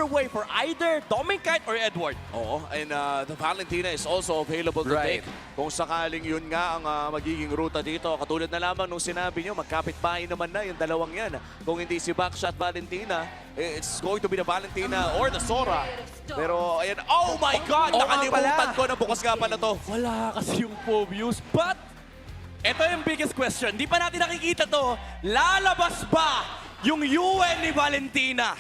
way for either Dominic or Edward. Oo, and the Valentina is also available to take. Kung sakaling yun nga ang magiging ruta dito. Katulad na lamang nung sinabi nyo, magkapit-bahay naman na yung dalawang yan. Kung hindi si Backshot Valentina, it's going to be the Valentina or the Sora. Pero, ayan, oh my God! Nakalimutan ko na bukas nga pala to. Wala kasi yung Phobius, but ito yung biggest question. Di pa natin nakikita to. Lalabas ba yung Yue ni Valentina?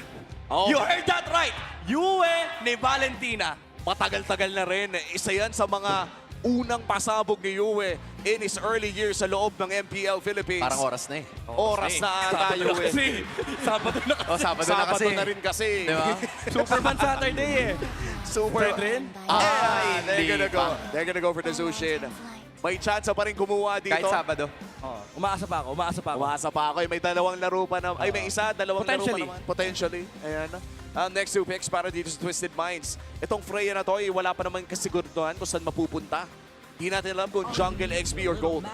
Oh. You heard that right. Yue ni Valentina. Matagal-tagal na rin. Isa yan sa mga unang pasabog ni Yue in his early years sa loob ng MPL Philippines. Parang oras na eh. Oras na ata Yue. Sabado na kasi. Sabado na rin kasi. Diba? Superman Saturday eh. Super. Rin? They're gonna go for the Zushin. May chance pa rin kumuha dito. Kahit Sabado. Umaasa pa ako. Umasa pa ako. May dalawang laro pa na. Ay, may isa, dalawang laro pa naman. Potentially. Ayan. Next two picks para dito sa Twisted Minds. Itong Freya na to, wala pa naman kasiguraduhan kung saan mapupunta. Di natin alam kung Jungle, XP, or Gold.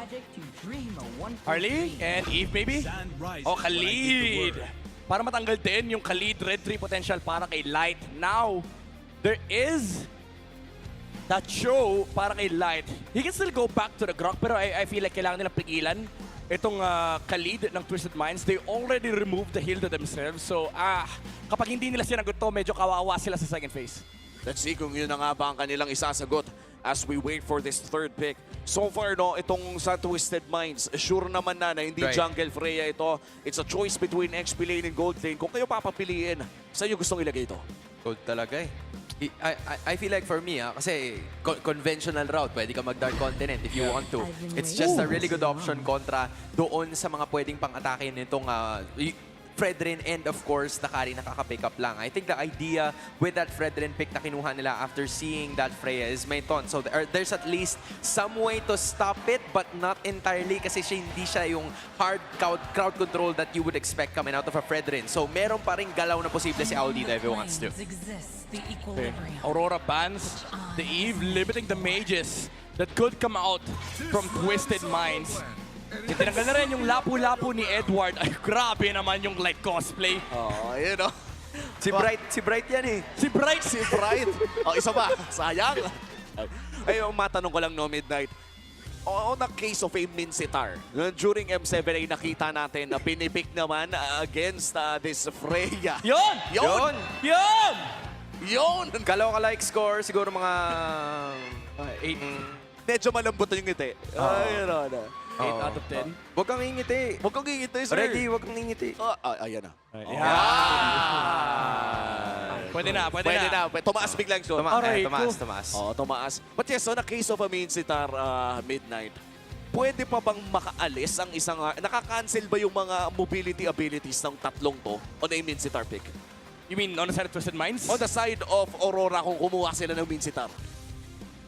Harley and Eve maybe? Oh, Khalid. Para matanggal din yung Khalid Red 3 potential para kay Light. Now, there is that show para kay Light. He can still go back to the Grok, pero I feel like kailangan nilang pigilan itong Khalid ng Twisted Minds. They already removed the heal to themselves. So, kapag hindi nila sinagot to, medyo kawawa sila sa second phase. Let's see kung yun na nga ba ang kanilang isasagot as we wait for this third pick. So far, no, itong sa Twisted Minds, sure naman na hindi Jungle Freya ito. It's a choice between XP lane and Gold lane. Kung kayo papapiliin, saan yung gustong ilagay ito? Gold talaga eh. I feel like for me, kasi conventional route, pwede ka mag-Dark Continent if you want to. It's just a really good option kontra doon sa mga pwedeng pang-atake nitong Fredrin and of course, Nakari nakaka-pick up lang. I think the idea with that Fredrin pick na kinuha nila after seeing that Freya is may ton. So there's at least some way to stop it but not entirely kasi hindi siya yung hard crowd control that you would expect coming out of a Fredrin. So meron pa rin galaw na posible si Owl dito if he wants to. Aurora bans the Eve, limiting the mages that could come out from Twisted Minds. Tinanggal na rin yung lapu-lapu ni Edward. Ay, grabe naman yung like cosplay. Oh, yun o. Si Bright yan eh. Si Bright. Oh, isa ba? Sayang. Ay, matanong ko lang no, Midnight. On the case of a Minsitar, during M7 ay nakita natin na pinipick naman against this Freya. Yun! Kalaw-ka-like score, siguro mga 8. Medyo malambot yung ngiti. Ayun o. 8 out of 10. Huwag kang ngingiti. Huwag kang ngingiti, sir. Ready, huwag kang ngingiti. Ayan na. Pwede na. Tumaas biglang so. Tumaas. Oh, tumaas. But yes, on the case of a Minsitar Midnight, pwede pa bang makaalis ang isang... nakaka-cancel ba yung mga mobility abilities ng tatlong to on a Minsitar pick? You mean on the side of Twisted Minds? On the side of Aurora kung kumuha sila ng Minsitar?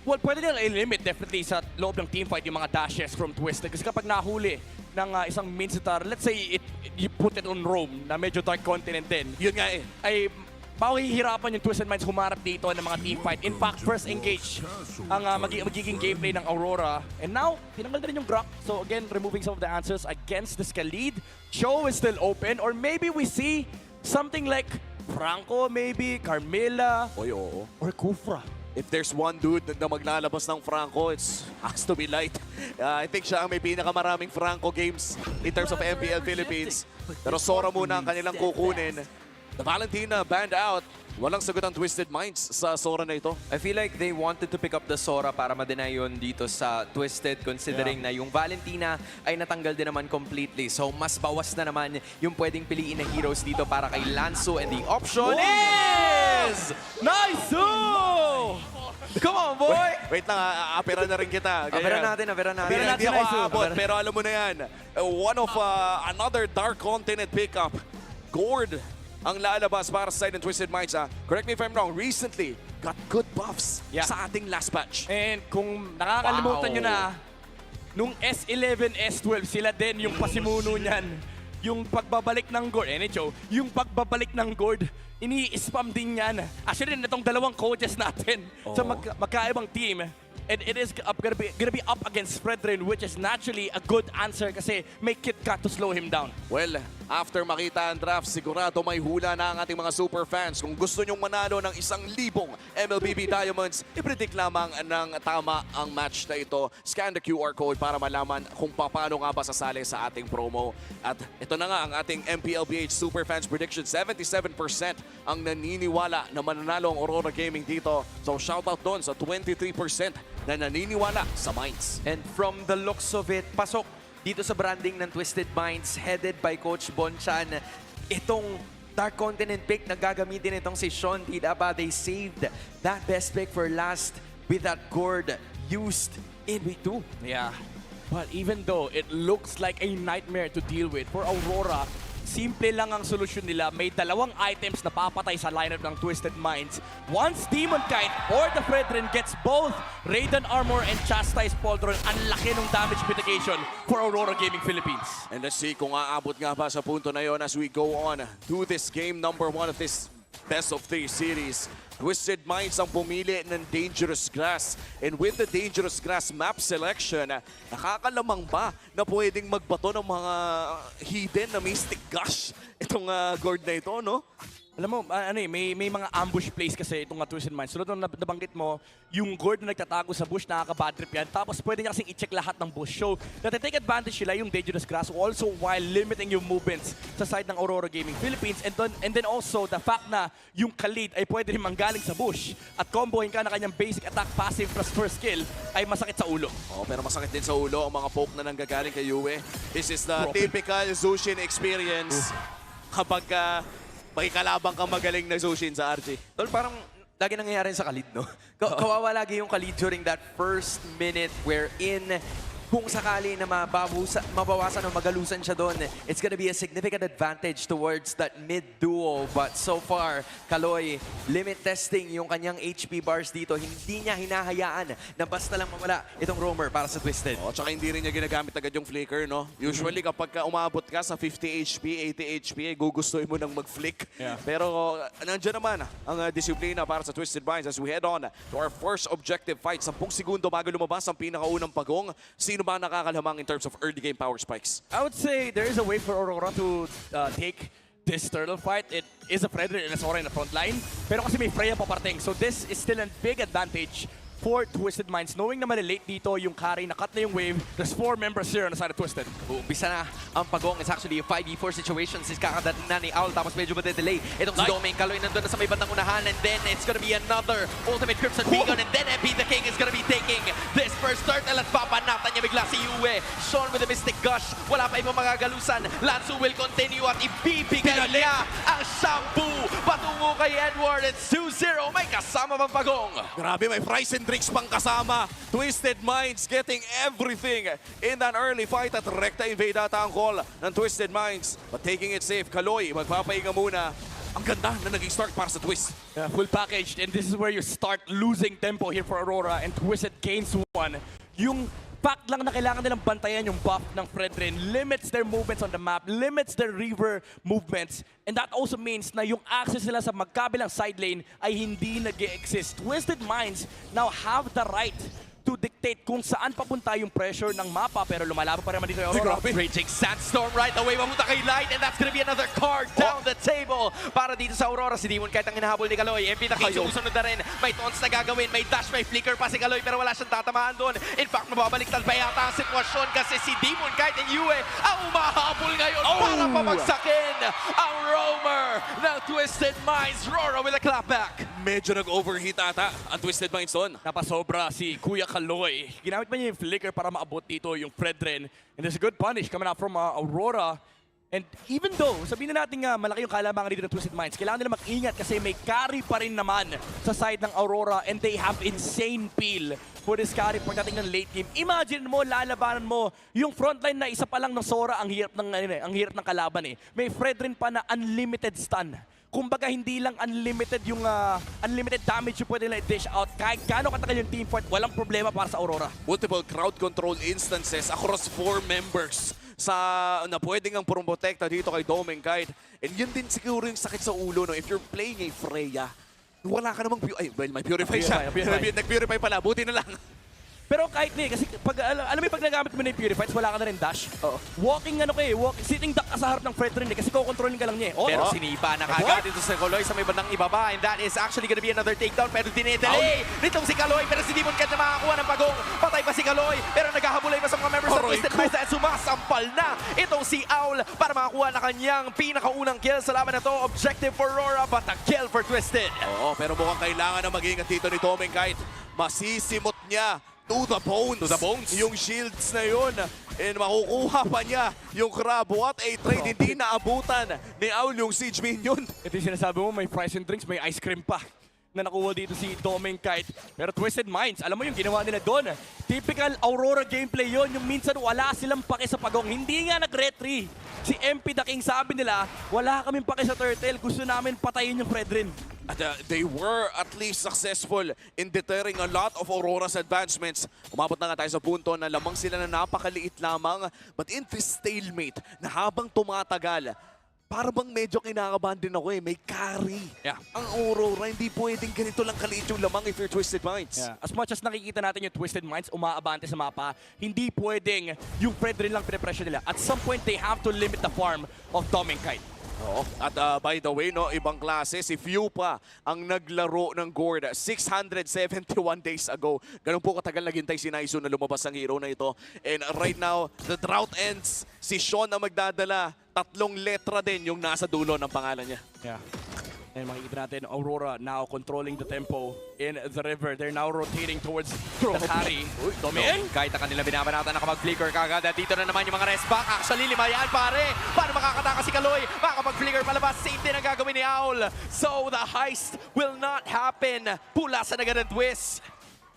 Well, pwede nila i-limit definitely sa loob ng teamfight yung mga dashes from Twisted. Kasi kapag nahuli ng isang Minsitar, let's say you put it on Rome na medyo Dark Continent din. Yun nga eh. Ay mahihirapan yung Twisted Minds humarap dito ng mga teamfight. In fact, first engage ang magiging gameplay ng Aurora. And now, tinanggal na rin yung Grok. So again, removing some of the answers against this Khalid. Show is still open. Or maybe we see something like Franco, maybe, Carmela, or Kufra. If there's one dude na maglalabas ng Franco, it has to be Light. I think siya ang may pinakamaraming Franco games in terms of MPL Philippines. Pero Sora muna ang kanilang kukunin. The Valentina banned out. Walang sagot ang Twisted Minds sa Sora na ito. I feel like they wanted to pick up the Sora para ma-deny yun dito sa Twisted considering na yung Valentina ay natanggal din naman completely. So mas bawas na naman yung pwedeng piliin na heroes dito para kay Lanzo and the option is... Nice! Come on, boy! Wait lang, apera na rin kita. Apera natin. Hindi ako aabot, pero alam mo na yan. One of another Dark Continent pickup. Gord ang lalabas para sa side ng Twisted Minds. Correct me if I'm wrong, recently got good buffs sa ating last batch. And kung nakakalimutan nyo na, nung S11, S12, sila din yung pasimuno niyan. Yung pagbabalik ng Gord, yung pagbabalik ng Gord, ini-spam din yan. Actually, itong dalawang coaches natin sa magkaibang team, And it is gonna be up against Fredrin, which is naturally a good answer kasi may KitKat to slow him down. Well, after makita ang draft, sigurado may hula na ang ating mga super fans. Kung gusto nyong manalo ng 1,000 MLBB Diamonds, ipredict lamang ng tama ang match na ito. Scan the QR code para malaman kung paano nga ba sasali sa ating promo. At ito na nga ang ating MPLBH Super Fans prediction. 77% ang naniniwala na mananalo ang Aurora Gaming dito. So shoutout doon sa 23% na naniniwala sa Minds. And from the looks of it, pasok dito sa branding ng Twisted Minds, headed by Coach Bonchan. Itong Dark Continent pick na gagamitin itong si Sean Tidaba. They saved that best pick for last with that gourd used in week 2. Yeah. But even though it looks like a nightmare to deal with, for Aurora, simple lang ang solusyon nila. May dalawang items na papatay sa lineup ng Twisted Minds. Once Demon Kite or the Fredrin gets both Raiden Armor and Chastise Pauldron, ang laki ng damage mitigation for Aurora Gaming Philippines. And let's see kung aabot nga ba sa punto na yon as we go on to this game number 1 of this best of 3 series. Twisted Minds ang pumili ng Dangerous Grass. And with the Dangerous Grass map selection, nakakalamang ba na pwedeng magbato ng mga hidden na Mystic Gush itong gourd na ito, no? Alam mo, may mga ambush plays kasi itong Twisted Minds. Sunod nung nabanggit mo, yung gourd na nagtatago sa bush, nakaka-bad trip yan. Tapos pwede niya kasing i-check lahat ng bush. So, natitake advantage sila yung Dangerous Grass also while limiting yung movements sa side ng Aurora Gaming Philippines. And then also, the fact na yung Khalid ay pwede rin manggaling sa bush at combohin ka na kanyang basic attack, passive plus first skill ay masakit sa ulo. Oh, pero masakit din sa ulo ang mga poke na nanggagaling kay Yue. This is the typical Zushin experience kapag may kalabang kang magaling na Zushin sa RG. Tol, parang lagi nangyayari sa Khalid, no? Kawawa lagi yung Khalid during that first minute wherein kung sakali na mabawasan o magalusan siya doon, it's gonna be a significant advantage towards that mid-duo. But so far, Kaloy, limit testing yung kanyang HP bars dito. Hindi niya hinahayaan na basta lang mawala itong roamer para sa Twisted. Oh, tsaka hindi rin niya ginagamit agad yung flicker, no? Usually kapag umabot ka sa 50 HP, 80 HP, gugustuhin mo nang mag-flick. Yeah. Pero nandiyan naman ang disiplina para sa Twisted Minds as we head on to our first objective fight. 10 segundo bago lumabas ang pinakaunang pagong. Sino ba nakakalamang in terms of early game power spikes? I would say there is a way for Aurora to take this turtle fight. It is a Predator and a Sora in the front line. Pero kasi may Freya paparting. So this is still a big advantage for Twisted Minds. Knowing na malilate dito yung carry, nakat na yung wave, there's 4 members here on the side of Twisted. Umpisa na ang pagong. It's actually a 5v4 situation since kakadating na ni Owl tapos medyo made-delay. Itong si Domain Kaloy nandun na sa may bandang unahan and then it's gonna be another ultimate Crimson Beacon and then MP the King is gonna be taking this first turtle at papanatan niya bigla si Yue. Sean with the Mystic Gush. Wala pa ibang magagalusan. Lanzu will continue at ibibigay niya ang shampoo patungo kay Edward. It's 2-0. May kasama pang pagong. Grabe, may price and drinks pang kasama. Twisted Minds getting everything in that early fight at rekta invade ata ang call ng Twisted Minds. But taking it safe, Kaloy, magpapahinga muna. Ang ganda na naging start para sa Twist. Yeah, full packaged, and this is where you start losing tempo here for Aurora, and Twisted gains one. Yung fact lang na kailangan nilang bantayan yung buff ng Fredrin limits their movements on the map, limits their river movements, and that also means na yung access nila sa magkabilang side lane ay hindi nag-e-exist. Twisted Minds now have the right to dictate kung saan papunta yung pressure ng mapa, pero lumalaban pa rin dito yung Aurora. Raging Sandstorm right away, mamunta kay Light, and that's gonna be another card down the table para dito sa Aurora. Si Demon kahit ang hinahabol ni Kaloy. MP na King sumusunod na rin. May taunts na gagawin, may dash, may flicker pa si Kaloy, pero wala siyang tatamaan doon. In fact, mababaliktad pa yata ang sitwasyon kasi si Demon kahit ang Yue ang umahabol ngayon para pamagsakin ang roamer ng Twisted Minds. Rora with a clapback. Medyo nag-overheat ata ang Twisted Minds doon. Napasobra si Kuya Kaloy. Ginamit pa niya yung flicker para maabot dito yung Fredrin. And there's a good punish coming out from Aurora. And even though, sabihin na natin nga malaki yung kalamangan dito ng Twisted Minds, kailangan nila mag-ingat kasi may carry pa rin naman sa side ng Aurora and they have insane peel for this carry pagdating ng late game. Imagine mo, lalabanan mo yung frontline na isa pa lang ng Sora ang hirap ng kalaban eh. May Fredrin pa na unlimited stun. Kumbaga hindi lang unlimited yung unlimited damage yung pwede nila i-dish out. Kahit gaano katagal yung team fight, walang problema para sa Aurora. Multiple crowd control instances across 4 members na pwedeng ang promotekta dito kay Domenkite. And yun din siguro yung sakit sa ulo, no? If you're playing a Freya, wala ka namang... Ay, well, may purify siya. Purify. Nag-purify pala. Buti na lang. Pero kahit kasi alam mo yung pag nagamit mo na yung Purifies, wala ka na rin dash. Oo. Walking sitting duck ka sa harap ng Fred rin kasi kukontrolin ka lang niya eh. Pero sinipa na kagad dito sa Kaloy sa may bandang ibaba, and that is actually gonna be another takedown, pero dinedelay nitong si Kaloy, pero si Demon Cat na makakuha ng pagong. Patay pa si Kaloy, pero naghahabulay pa sa mga members ng Twisted Minds at sumasampal na itong si Owl para makakuha na kanyang pinakaunang kill sa laban na to. Objective for Rora, but a kill for Twisted. Oo, pero mukhang kailangan na mag-ingat dito ni Tomeng kahit masisimot niya to the bones. To the bones. Yung shields na yun. And makukuha pa niya yung crab. What a trade. Hindi naabutan ni Owl yung siege minion. Ito yung sinasabi mo, may fries and drinks, may ice cream pa na nakuha dito si Domeng Kite. Pero Twisted Minds, alam mo yung ginawa nila doon. Typical Aurora gameplay yon. Yung minsan wala silang pake sa pagong. Hindi nga nag-retry. Si MP the King sabi nila, wala kaming pake sa turtle. Gusto namin patayin yung Fredrin. At they were at least successful in deterring a lot of Aurora's advancements. Umabot na nga tayo sa punto na lamang sila na napakaliit lamang. But in this stalemate, na habang tumatagal, para bang medyo kinakabahan din ako eh. May carry. Yeah. Ang Aurora, hindi pwedeng ganito lang kaliit yung lamang if you're Twisted Minds. Yeah. As much as nakikita natin yung Twisted Minds umaabante sa mapa, hindi pwedeng yung Fredrin lang pinipressure nila. At some point, they have to limit the farm of Domeng Kite. Oo. At by the way, no, ibang klase, si Few pa ang naglaro ng Gord 671 days ago. Ganun po katagal naghintay si Naisu na lumabas ang hero na ito. And right now, the drought ends. Si Sean ang magdadala. 3 letra din yung nasa dulo ng pangalan niya. Yeah. And makikita natin, Aurora now controlling the tempo in the river. They're now rotating towards the carry. Domeng? Kahit ang kanila binabanatan nakapag-flicker kagad. At dito na naman yung mga rest back. Actually, 5 yan pare. Paano makakataka si Kaloy? Makakapag-flicker palabas. Same din ang gagawin ni Owl. So the heist will not happen. Pulasan agad ang Twis.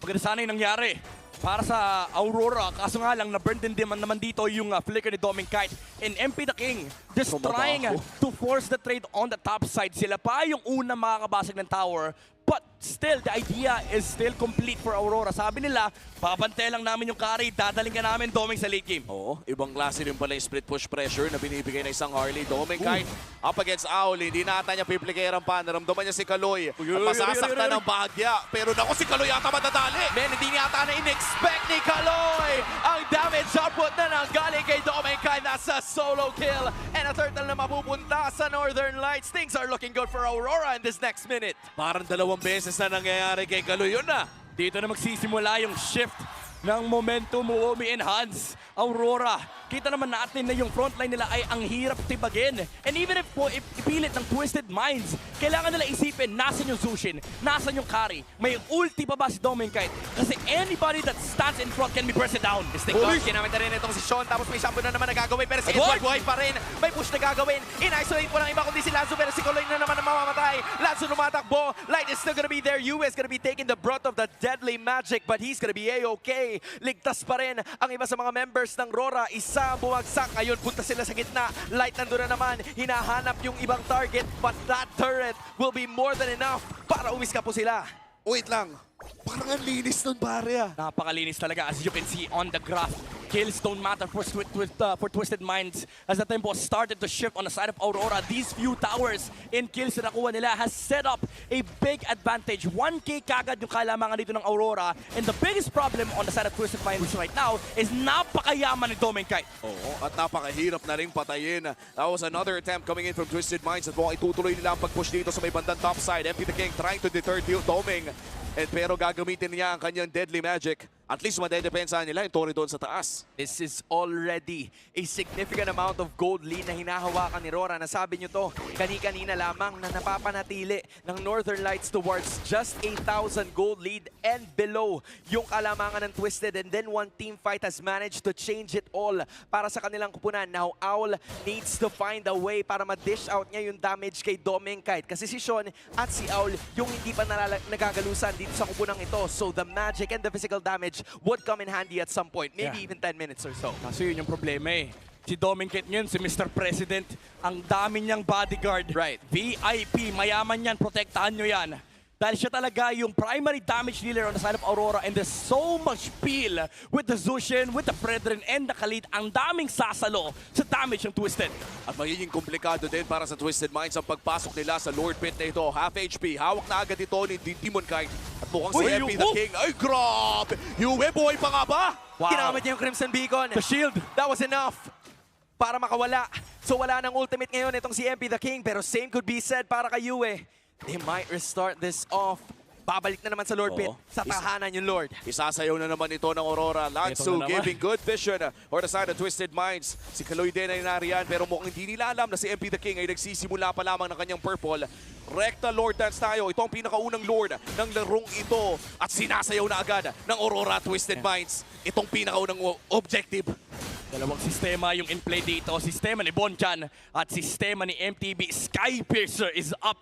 Maganda sana yung nangyari para sa Aurora. Kaso nga lang, na-burn din naman dito yung flicker ni Domeng Kite. And MP the King just trying to force the trade on the top side. Sila pa yung una makakabasag ng tower. But still, the idea is still complete for Aurora. Sabi nila, babantay lang namin yung carry, dadaling ka namin Domeng sa late game. Oo, ibang klase rin pala yung split push pressure na binibigay ng isang Harley. Domeng Kite up against Owl. Hindi na ata niya piplikera pa. Naramdaman niya si Kaloy. At masasaktan ng bahagya. Pero naku, si Kaloy ata madadali. Men, hindi niya ata na-in-expect ni Kaloy. Ang damage output na nanggaling kay Domeng Kite. That's a solo kill. And a turtle na mapupunta sa Northern Lights. Things are looking good for Aurora in this next minute. Parang 2 beses na nangyayari kay Kaloy. Yun na. Dito na magsisimula yung shift ng momentum mo, enhance Aurora. Kita naman natin na yung frontline nila ay ang hirap tibagin. And even if ipilit ng Twisted Minds, kailangan nila isipin, nasan yung Zushin, nasan yung carry. May ulti pa ba si Domeng Kite? Kasi anybody that stands in front can be bursted down. Stick dodge, ginamit na rin itong si Sean. Tapos may shampoo na naman na gagawin. Pero si Edward buhay pa rin. May push na gagawin. In-isolate po ng iba kundi si Lanzo. Pero si Kaloy na naman ang mamamatay. Lanzo lumatakbo. Light is still gonna be there. Yu is gonna be taking the brunt of the deadly magic. But he's gonna be A-okay. Ligtas pa rin ang iba sa mga members ng Rora. Isa bumagsak. Ayun, punta sila sa gitna. Light nandun na naman. Hinahanap yung ibang target. But that turret will be more than enough para umiska po sila. Wait lang. Parang ang linis nun, pare ah. Napakalinis talaga, as you can see on the graph. Kills don't matter for Twisted Minds as the tempo started to shift on the side of Aurora. These few towers in kills na nakuha nila has set up a big advantage. 1K kagad yung kalamangan dito ng Aurora. And the biggest problem on the side of Twisted Minds right now is napakayaman ni Domeng Kite. Oo, at napakahirap na rin patayin. That was another attempt coming in from Twisted Minds at mukhang itutuloy nila ang pag-push dito sa may bandang top side. MP the King trying to deter Domeng. Pero gagamitin niya ang kanyang deadly magic. At least madedepensahan nila yung Tony doon sa taas. This is already a significant amount of gold lead na hinahawakan ni Rora. Nasabi nyo to, kani-kanina lamang na napapanatili ng Northern Lights towards just 8,000 gold lead and below yung kalamangan ng Twisted. And then one team fight has managed to change it all para sa kanilang kupunan. Now Owl needs to find a way para ma-dish out niya yung damage kay Domeng Kite. Kasi si Sean at si Owl yung hindi pa nagagalusan dito sa kupunang ito. So the magic and the physical damage would come in handy at some point. Maybe even 10 minutes or so. Kaso yun yung problema eh. Si Domeng Kite yun, si Mr. President, ang dami niyang bodyguard. Right. VIP, mayaman yan, protektahan nyo yan. dahil siya talaga yung primary damage dealer on the side of Aurora, and there's so much peel with the Zushin, with the Brethren, and the Khalid. Ang daming sasalo sa damage ng Twisted. At magiging komplikado din para sa Twisted Minds ang pagpasok nila sa Lord Pit na ito. Half HP, hawak na agad ito ni Demon Kite. At mukhang si MP the King. Ay, grabe! Yue, buhay pa nga ba? Wow. Ginamit niya yung Crimson Beacon. The shield. That was enough para makawala. So wala nang ultimate ngayon itong si MP the King, pero same could be said para kay Yue. They might restart this off. Babalik na naman sa Lord Pit. Sa tahanan yung Lord. Isasayaw na naman ito ng Aurora. Lansu giving good vision for the side of Twisted Minds. Si Kaloy din ay nariyan, pero mukhang hindi nila alam na si MP the King ay nagsisimula pa lamang ng kanyang purple. Recta Lord Dance tayo. Ito ang pinakaunang Lord ng larong ito. At sinasayaw na agad ng Aurora Twisted Minds. Itong pinakaunang objective. Dalawang sistema yung in-play dito. Sistema ni Bonchan at sistema ni MTB. Sky Piercer is up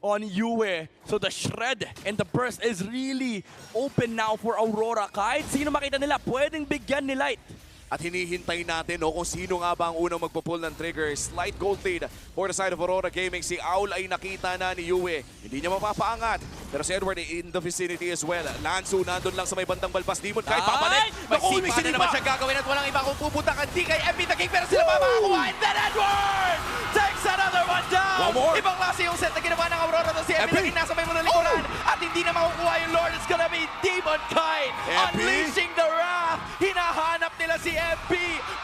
on Yue. So the shred and the burst is really open now for Aurora. Kahit sino makita nila, pwedeng bigyan ni Light. At hinihintay natin kung sino nga ba ang unang magpo-pull ng trigger. Slight gold lead for the side of Aurora Gaming. Si Owl ay nakita na ni Yue. Hindi niya mapapaangat. Pero si Edward in the vicinity as well. Lansu nandun lang sa may bandang balbas. Demon kahit papalik. May sipa na naman siya gagawin at walang iba kung pupunta kundi kay MP the King. Pero sila pa makakuha. And then Edward takes another one down. One more. Ibang klase yung set na ginawa ng Aurora. Si MP the King nasa may muna likuran. At hindi na makukuha yung Lord. It's gonna be Demon Kite. Unleashing the wrath. Hinahanap nila si MP.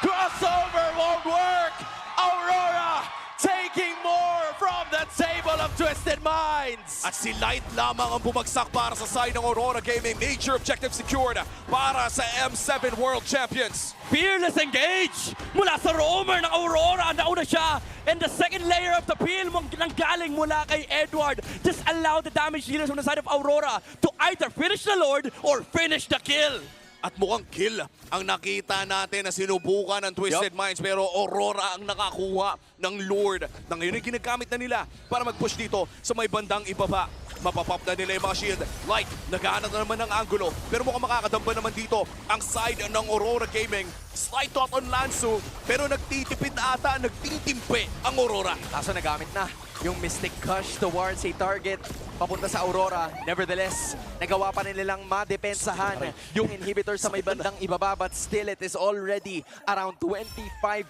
Crossover won't work. Aurora taking more from the table of Twisted Minds. At si Light lamang ang bumagsak para sa side ng Aurora Gaming. Major objective secured para sa M7 World Champions. Fearless engage mula sa roamer ng Aurora. Nauna siya. And the second layer of the peel nanggaling mula kay Edward. Just allow the damage dealers on the side of Aurora to either finish the Lord or finish the kill. At mukhang kill ang nakita natin na sinubukan ng Twisted Minds, pero Aurora ang nakakuha ng Lord na ngayon ay ginagamit na nila para mag-push dito sa may bandang ibaba. Mapapop na nila yung mga shield. Light, naghahanap na naman ng angulo, pero mukhang makakadamba naman dito ang side ng Aurora Gaming. Slight thought on Lansu, pero nagtitipid ata, nagtitimpe ang Aurora. Kaso nagamit na yung Mystic Gush towards a target papunta sa Aurora. Nevertheless, nagawa pa rin nilang madepensahan yung inhibitor sa may bandang ibaba, but still it is already around 25%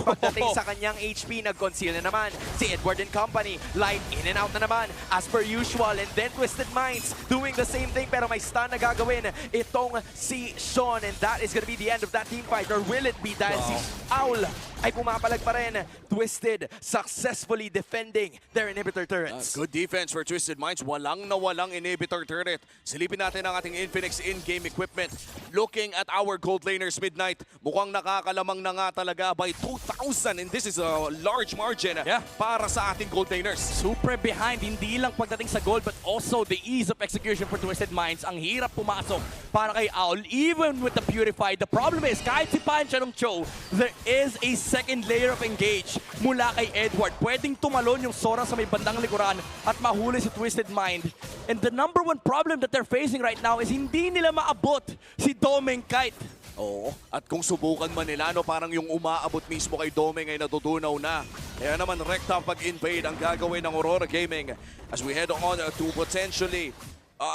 pagdating sa kanyang HP. Nag-conceal na naman si Edward and company. Light in and out na naman as per usual, and then Twisted Minds doing the same thing, pero may stun na gagawin itong si Sean, and that is gonna be the end of that team fight. Or will it be dahil si Owl ay pumapalag pa rin. Twisted successfully defending their inhibitor turrets. Good defense for Twisted Minds. Walang na walang inhibitor turret. Silipin natin ang ating Infinix in-game equipment. Looking at our gold laners Midnight, mukhang nakakalamang na nga talaga by 2,000, and this is a large margin para sa ating gold laners. Super behind, hindi lang pagdating sa gold but also the ease of execution for Twisted Minds. Ang hirap pumasok para kay Owl, even with the Purified. The problem is, kahit si Pancha ng Cho, there is a second layer of engage mula kay Edward. Pwedeng tumalon yung Sora sa may bandang likuran at mahuli si Twisted Mind. And the number one problem that they're facing right now is hindi nila maabot si Domeng Kite. Oo. At kung subukan man nila, no, parang yung umaabot mismo kay Domeng ay natutunaw na. Kaya naman rekta pag-invade ang gagawin ng Aurora Gaming as we head on to potentially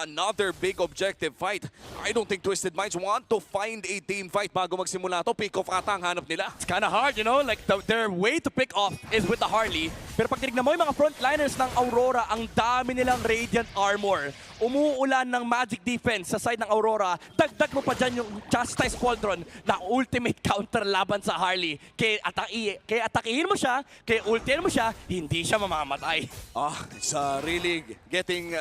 another big objective fight. I don't think Twisted Minds want to find a team fight bago magsimula to. Pick off ata ang hanap nila. It's kind of hard, you know, like their way to pick off is with the Harley. Pero pag tinignan mo yung mga frontliners ng Aurora, ang dami nilang Radiant Armor. Umuulan ng magic defense sa side ng Aurora. Dagdag mo pa dyan yung Chastise Squadron na ultimate counter laban sa Harley. Kaya atakihin mo siya, kaya ultihin mo siya, hindi siya mamamatay. It's really getting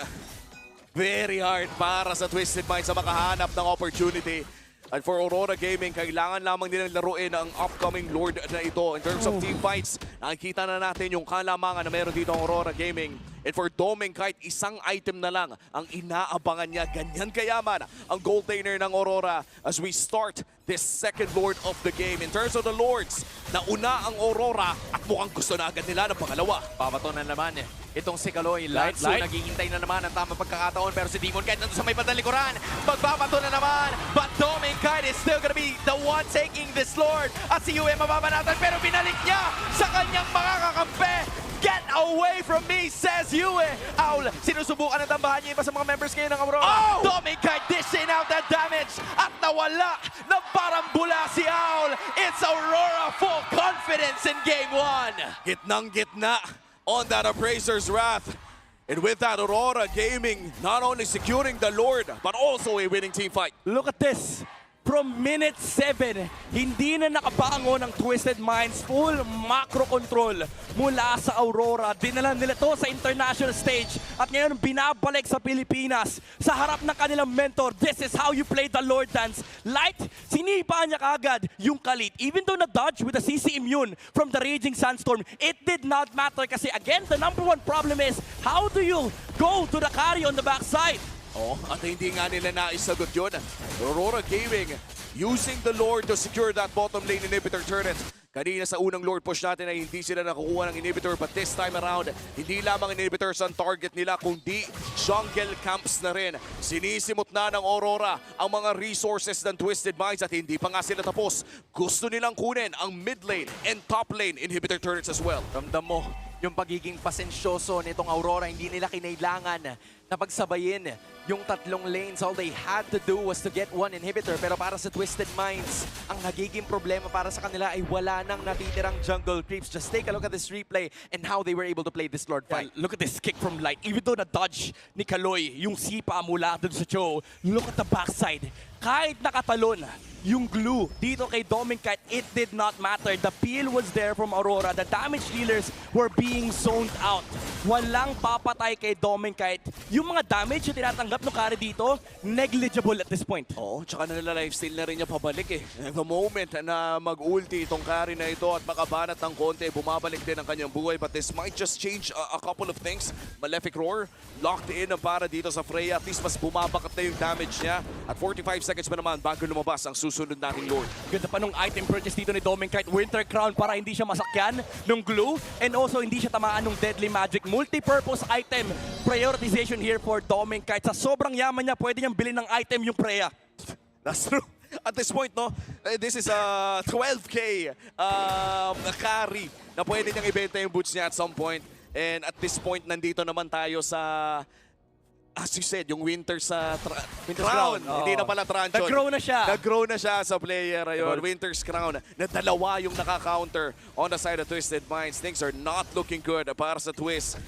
very hard para sa Twisted Minds sa makahanap ng opportunity. And for Aurora Gaming, kailangan lamang nilang laruin ang upcoming Lord na ito. In terms of team fights, nakikita na natin yung kalamangan na meron dito ang Aurora Gaming. And for Domeng, kahit isang item na lang ang inaabangan niya, ganyan kayaman ang gold laner ng Aurora as we start this second Lord of the game. In terms of the Lords, nauna ang Aurora at mukhang gusto na agad nila ng pangalawa. Papato na naman itong si Kaloy. Lansu naghihintay na naman ang tamang pagkakataon, pero si Demon Kite nandun sa may bandang likuran. Magpapato na naman, but Domeng Kite is still gonna be the one taking this Lord. At si Yue mababanatan, pero binalik niya sa kanyang mga kakampi. Get away from me, says Yue. Owl, sinusubukan ng tambahan niya iba sa mga members ngayon ng Aurora. Oh! Dominicite dishing out that damage at nawala ng parang bula si Owl. It's Aurora full confidence in game 1. Gitnang gitna on that Appraiser's Wrath. And with that, Aurora Gaming not only securing the Lord, but also a winning team fight. Look at this. From minute 7, hindi na nakabango ng Twisted Minds. Full macro control mula sa Aurora. Dinala nila to sa international stage. At ngayon binabalik sa Pilipinas. Sa harap ng kanilang mentor, this is how you play the Lord Dance. Light, sinipa niya kagad yung Khalid. Even though na-dodge with the CC immune from the Raging Sandstorm, it did not matter kasi again, the number one problem is, how do you go to the carry on the backside? Oh, at hindi nga nila naisagot yun. Aurora Gaming using the Lord to secure that bottom lane inhibitor turret. Kanina sa unang Lord push natin ay hindi sila nakukuha ng inhibitor, but this time around, hindi lamang inhibitors ang target nila, kundi jungle camps na rin. Sinisimot na ng Aurora ang mga resources ng Twisted Minds at hindi pa nga sila tapos. Gusto nilang kunin ang mid lane and top lane inhibitor turrets as well. Ramdam mo yung pagiging pasensyoso nitong Aurora. Hindi nila kinailangan na pagsabayin yung tatlong lanes. All they had to do was to get one inhibitor. Pero para sa Twisted Minds, ang nagiging problema para sa kanila ay wala nang natitirang jungle creeps. Just take a look at this replay and how they were able to play this Lord fight. Look at this kick from Light. Even though na-dodge ni Kaloy yung sipa mula dun sa Joe, look at the backside. Kahit nakatalon yung glue dito kay Dominicite, it did not matter. The peel was there from Aurora. The damage dealers were being zoned out. Walang papatay kay Dominicite. Yung mga damage na tinatanggap ng carry dito, negligible at this point. Oo, tsaka nila-lifesteal na rin niya pabalik eh. The moment na mag-ulti itong carry na ito at makabanat ng konti, bumabalik din ang kanyang buhay. But this might just change a couple of things. Malefic Roar, locked in para dito sa Freya. At least mas bumabakat na yung damage niya. At 45 seconds pa naman bago lumabas ang susunod nating Lord. Ganda pa nung item purchase dito ni Dominicite. Winter Crown para hindi siya masakyan ng glue. And also hindi siya tamaan ng Deadly Magic. Multi-purpose item prioritization here for Dominicite. Sa sobrang yaman niya, pwede niyang bilhin ng item yung Freya. That's true. At this point, no, this is a 12K carry na pwede niyang ibenta yung boots niya at some point. And at this point, nandito naman tayo sa, as you said, yung Winter's Crown. Oh. Hindi na pala Tranchon. Nag-grow na siya. Nag-grow na siya sa player. Ayun. Winter's Crown na dalawa yung nakaka-counter on the side of Twisted Minds. Things are not looking good para sa Twist.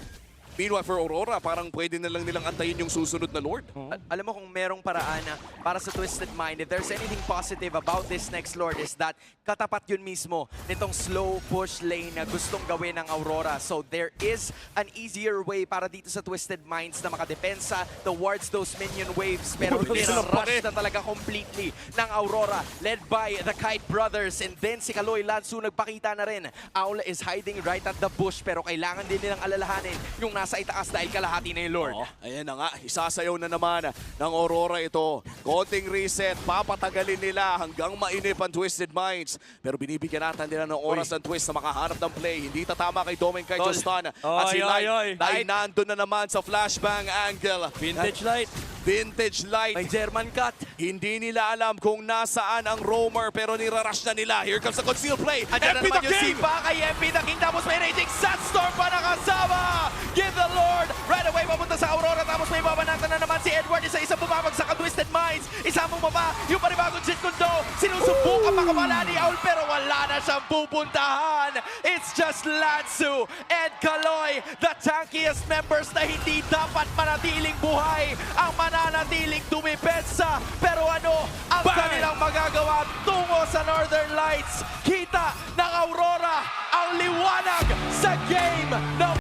Meanwhile, for Aurora, parang pwede na lang nilang antayin yung susunod na Lord. Alam mo kung merong paraan na para sa Twisted Mind, if there's anything positive about this next Lord is that katapat yun mismo nitong slow push lane na gustong gawin ng Aurora. So there is an easier way para dito sa Twisted Minds na makadepensa towards those minion waves. Pero rush na talaga completely ng Aurora led by the Kite Brothers. And then si Kaloy Lansu nagpakita na rin. Owl is hiding right at the bush pero kailangan din nilang alalahanin yung nasa itaas dahil kalahati na yung Lord. Oh, ayan na nga, isasayaw na naman ng Aurora ito. Konting reset, papatagalin nila hanggang mainip ang Twisted Minds. Pero binibigyan natin nila ng oras ang Twist na makaharap ng play. Hindi tatama kay Dominicite Justan. At si Light ay nandun na naman sa flashbang angle. Vintage Light. Vintage Light. May German cut. Hindi nila alam kung nasaan ang roamer pero nirarush na nila. Here comes the concealed play. Andiyan na MP naman the yung King! sipa kay MP the King. Tapos may Raging Sandstorm pa nakasama. Give the Lord right away papunta sa Aurora. Tapos may babanatan na naman si Edward. Isa-isa bumabagsak ang Twisted Minds. Isamong mapa yung panibagong Jit Kundo. Sinusubukan makawala ni Owl pero wala na siyang pupuntahan. It's just Lansu and Kaloy, the tankiest members na hindi dapat manatiling buhay. Ang mananatiling dumipensa. Pero ano ang kanilang magagawa tungo sa Northern Lights? Kita ng Aurora ang liwanag sa game ng